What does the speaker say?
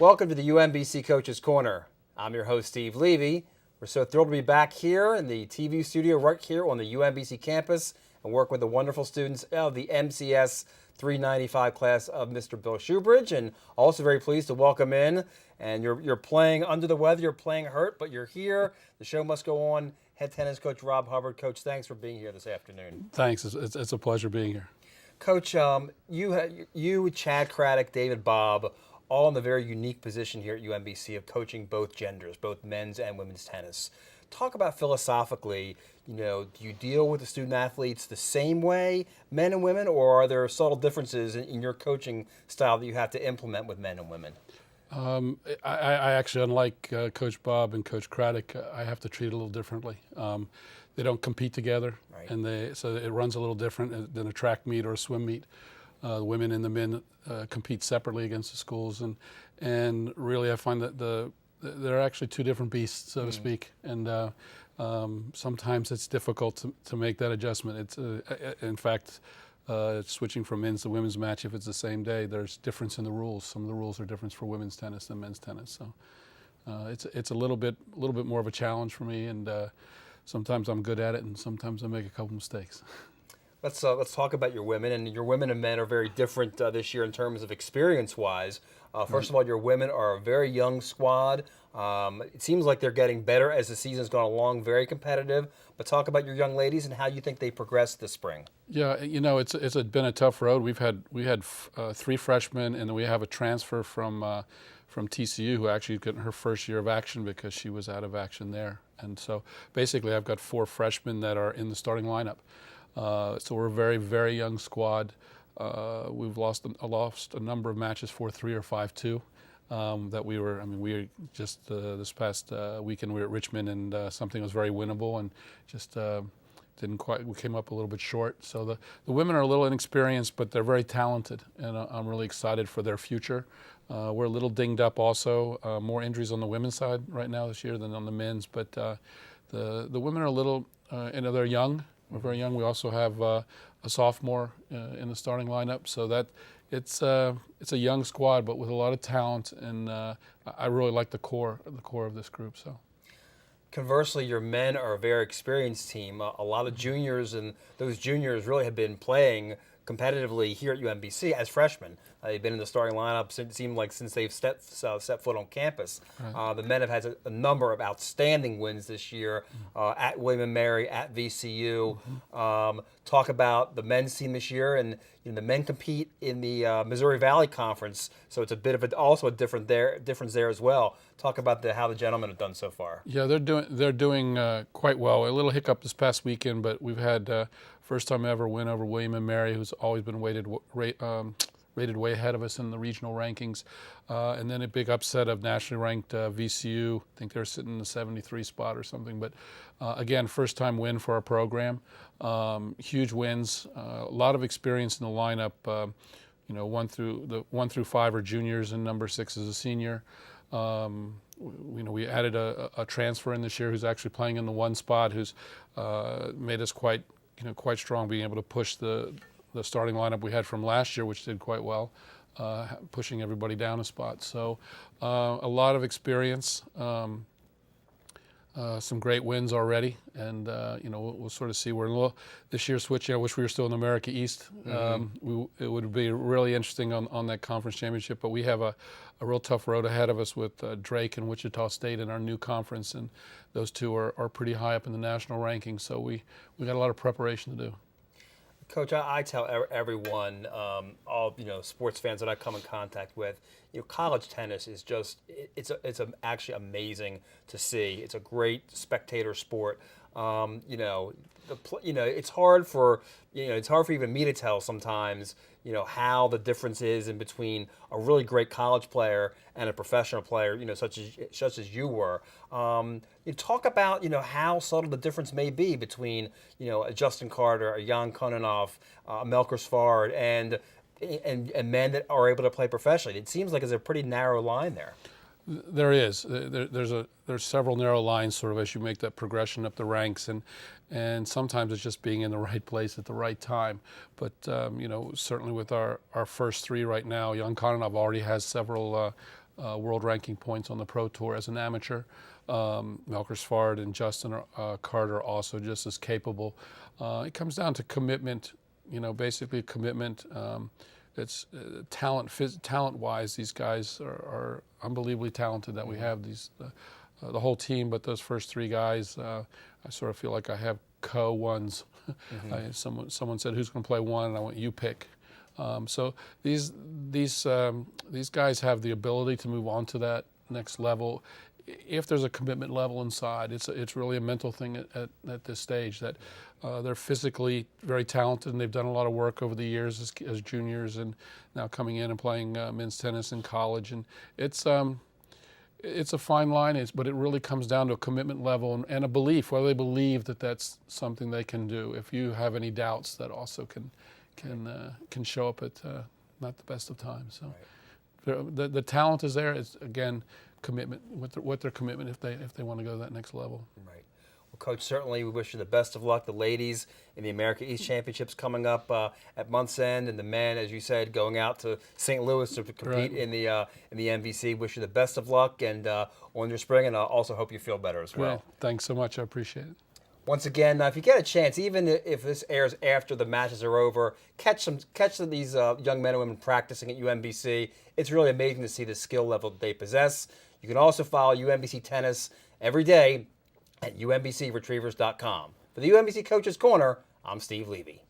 Welcome to the UMBC Coaches Corner. I'm your host, Steve Levy. We're so thrilled to be back here in the TV studio right here on the UMBC campus and work with the wonderful students of the MCS 395 class of Mr. Bill Shoebridge, and also very pleased to welcome in, and you're playing under the weather, you're playing hurt, but you're here. The show must go on. Head tennis coach Rob Hubbard. Coach, thanks for being here this afternoon. Thanks. It's a pleasure being here. Coach, you, Chad Craddock, David Bobb, all in the very unique position here at UMBC of coaching both genders, both men's and women's tennis. Talk about philosophically, do you deal with the student athletes the same way, men and women, or are there subtle differences in your coaching style that you have to implement with men and women? I actually, unlike Coach Bobb and Coach Craddock, I have to treat it a little differently. They don't compete together, right. And so it runs a little different than a track meet or a swim meet. The women and the men compete separately against the schools, and really I find that they're actually two different beasts, so to speak, and sometimes it's difficult to make that adjustment. It's in fact, switching from men's to women's match, if it's the same day, there's difference in the rules. Some of the rules are different for women's tennis than men's tennis, so it's a little bit more of a challenge for me, and sometimes I'm good at it, and sometimes I make a couple mistakes. Let's talk about your women, and your women and men are very different this year in terms of experience-wise. First of all, your women are a very young squad. It seems like they're getting better as the season's gone along, very competitive. But talk about your young ladies and how you think they progressed this spring. Yeah, it's been a tough road. We had 3 freshmen, and then we have a transfer from TCU who actually got her first year of action because she was out of action there. And so basically, I've got 4 freshmen that are in the starting lineup. So we're a very, very young squad. We've lost a number of matches 4-3 or 5-2 that we were just this past weekend we were at Richmond, and something was very winnable, and just didn't quite. We came up a little bit short. So the women are a little inexperienced, but they're very talented, and I'm really excited for their future. We're a little dinged up also. More injuries on the women's side right now this year than on the men's, but the women are a little, they're young. We're very young. We also have a sophomore in the starting lineup, so that it's a young squad, but with a lot of talent, and I really like the core of this group. So, conversely, your men are a very experienced team. A lot of juniors, and those juniors really have been playing competitively here at UMBC as freshmen. They've been in the starting lineup, it seemed like, since they've stepped foot on campus. Right. The men have had a number of outstanding wins this year at William & Mary, at VCU. Talk about the men's team this year, and the men compete in the Missouri Valley Conference, so it's a bit of also a difference there as well. Talk about how the gentlemen have done so far. Yeah, they're doing quite well. A little hiccup this past weekend, but we've had first time ever win over William & Mary, who's always been rated way ahead of us in the regional rankings, and then a big upset of nationally ranked VCU. I think they're sitting in the 73 spot or something. But again, first time win for our program. Huge wins, a lot of experience in the lineup. 1 through 5 are juniors, and number 6 is a senior. We added a transfer in this year who's actually playing in the 1 spot, who's made us quite strong, being able to push the starting lineup we had from last year, which did quite well, pushing everybody down a spot. So a lot of experience, some great wins already, and we'll sort of see. We're this year switching. I wish we were still in America East. It would be really interesting on that conference championship, but we have a real tough road ahead of us with Drake and Wichita State in our new conference, and those two are pretty high up in the national rankings. So we got a lot of preparation to do. Coach, I tell everyone, all sports fans that I come in contact with, college tennis is just it's actually amazing to see. It's a great spectator sport. It's hard for even me to tell sometimes how the difference is in between a really great college player and a professional player, such as you were. You talk about how subtle the difference may be between a Justin Carter, a Jan Kononov, a Melker Svard, and men that are able to play professionally. It seems like there's a pretty narrow line there. There is. There's several narrow lines sort of as you make that progression up the ranks, and sometimes it's just being in the right place at the right time. But certainly with our first 3 right now, Jan Kononov already has several world ranking points on the Pro Tour as an amateur. Melker Svard and Justin Carter also just as capable. It comes down to commitment, basically commitment. It's talent-wise, these guys are unbelievably talented that we have the whole team, but those first three guys, I sort of feel like I have co-ones. Someone said, who's going to play one? And I went, you pick. So these guys have the ability to move on to that next level. If there's a commitment level inside, it's really a mental thing at this stage that they're physically very talented and they've done a lot of work over the years as juniors and now coming in and playing men's tennis in college. And it's a fine line, but it really comes down to a commitment level and a belief, whether they believe that that's something they can do. If you have any doubts, that also can show up at not the best of times. So the talent is there. It's again commitment. What their commitment if they want to go to that next level. Right. Well, Coach, certainly we wish you the best of luck. The ladies in the America East Championships coming up at month's end, and the men, as you said, going out to St. Louis to compete in the UMBC. Wish you the best of luck and on your spring, and I also hope you feel better as well. Great. Thanks so much. I appreciate it. Once again, if you get a chance, even if this airs after the matches are over, catch these young men and women practicing at UMBC. It's really amazing to see the skill level that they possess. You can also follow UMBC Tennis every day at umbcretrievers.com. For the UMBC Coaches Corner, I'm Steve Levy.